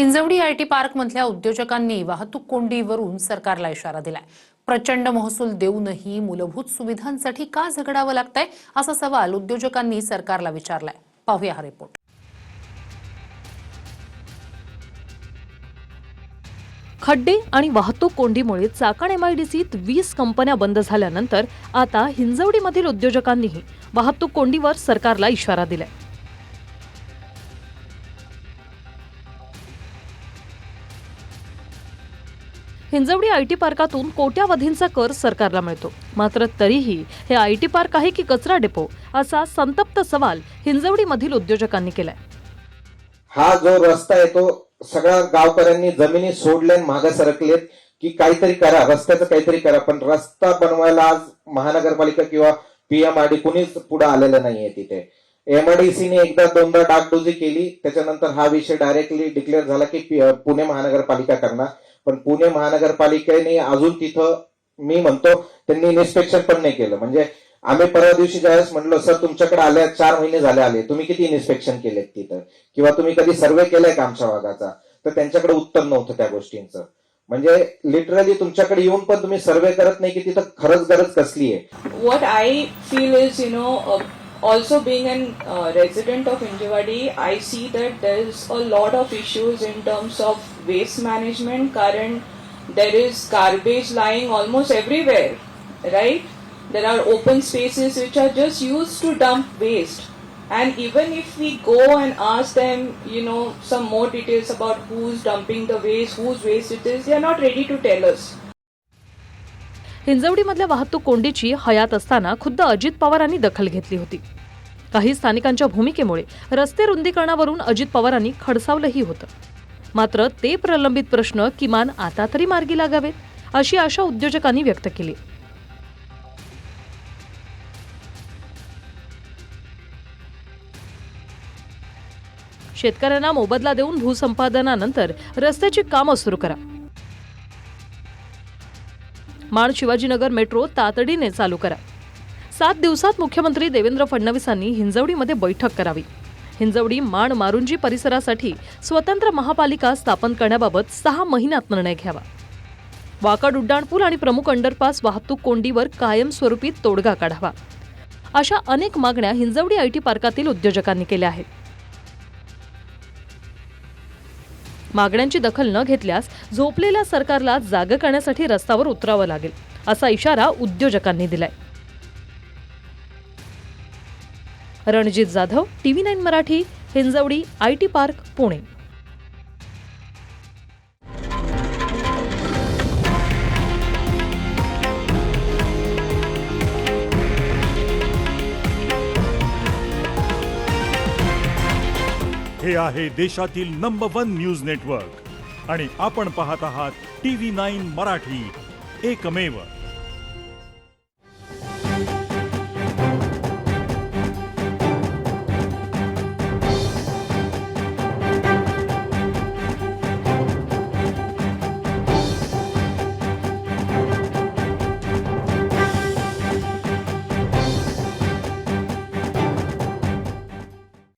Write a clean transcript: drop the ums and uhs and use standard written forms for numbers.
Hinjawadi IT park मधल्या उद्योजकांनी वाहतूक कोंडीवरून सरकारला इशारा दिलाय। प्रचंड महसूल देऊनही मूलभूत सुविधांसाठी का झगडावं लागतंय असा सवाल उद्योजकांनी सरकारला विचारलाय। पाहूया हा रिपोर्ट। खड्डे आणि वाहतूक कोंडीमुळे चाकण एमआयडीसीत 20 कंपन्या बंद झाल्यानंतर आता हिंजवडीमधील उद्योजकांनीही वाहतूक कोंडीवर सरकारला इशारा दिलाय। हिंजवडी आयटी पार्कातून कोट्यावधींचा कर सरकारला मिळतो, मात्र तरीही हे आयटी पार्क आहे की कचरा डेपो असा संतप्त सवाल हिंजवडीमधील उद्योजकांनी केलाय। हा जो रस्ता आहे तो सगळ्या गावकऱ्यांनी जमिनी सोडल्या मागे सरकलेत की काहीतरी करा, रस्त्याचं काहीतरी करा, पण रस्ता बनवायला आज महानगरपालिका किंवा पीएमआरडी कुणीच पुढे आलेलं नाहीये। तिथे एमआरडीसीने एकदा दोनदा डागडुजी केली, त्याच्यानंतर हा विषय डायरेक्टली डिक्लेअर झाला की पुणे महानगरपालिका करणार, पण पुणे महानगरपालिकेने अजून तिथं मी म्हणतो त्यांनी इन्स्पेक्शन पण नाही केलं। म्हणजे आम्ही परवा दिवशी ज्यावेळेस म्हणलो सर तुमच्याकडे आल्या 4 महिने झाले आले, तुम्ही किती इन्स्पेक्शन केलेत तिथं किंवा तुम्ही कधी सर्वे केलाय का आमच्या भागाचा, तर त्यांच्याकडे उत्तर नव्हतं त्या गोष्टींचं। म्हणजे लिटरली तुमच्याकडे येऊन पण तुम्ही सर्वे करत नाही की तिथं खरंच गरज कसली आहे। What I feel is, also being a resident of Hinjawadi, I see that there's a lot of issues in terms of waste management. Current there is garbage lying almost everywhere, right? There are open spaces which are just used to dump waste. And even if we go and ask them, some more details about who's dumping the waste, whose waste it is, they are not ready to tell us. हिंजवडीमधल्या वाहतूक कोंडीची हयात असताना खुद्द अजित पवारांनी दखल घेतली होती। काही स्थानिकांच्या भूमिकेमुळे रस्ते रुंदीकरणावरून अजित पवारांनी खडसावलंही होतं, मात्र ते प्रलंबित प्रश्न किमान आता तरी मार्गी लागावेत अशी आशा उद्योजकांनी व्यक्त केली। शेतकऱ्यांना मोबदला देऊन भूसंपादनानंतर रस्त्याची कामं सुरू करा। माण शिवाजीनगर मेट्रो तातडीने चालू करा। 7 दिवसात मुख्यमंत्री देवेंद्र फडणवीसांनी हिंजवडीमध्ये बैठक करावी। हिंजवडी माण मारुंजी परिसरासाठी स्वतंत्र महापालिका स्थापन करण्याबाबत 6 महिन्यात निर्णय घ्यावा। वाकड उड्डाणपूल आणि प्रमुख अंडरपास वाहतूक कोंडीवर कायमस्वरूपी तोडगा काढावा। अशा अनेक मागण्या हिंजवडी आयटी पार्कातील उद्योजकांनी केल्या आहेत। मागण्यांची दखल न घेतल्यास झोपलेल्या सरकारला जाग करण्यासाठी रस्त्यावर उतरावं लागेल असा इशारा उद्योजकांनी दिलाय। Ranjit Jadhav, TV9 Marathi, Hinjewadi IT park, Pune. हे आहे देशातील नंबर 1 न्यूज नेटवर्क आणि आपण पाहत आहात TV9 मराठी, एकमेव।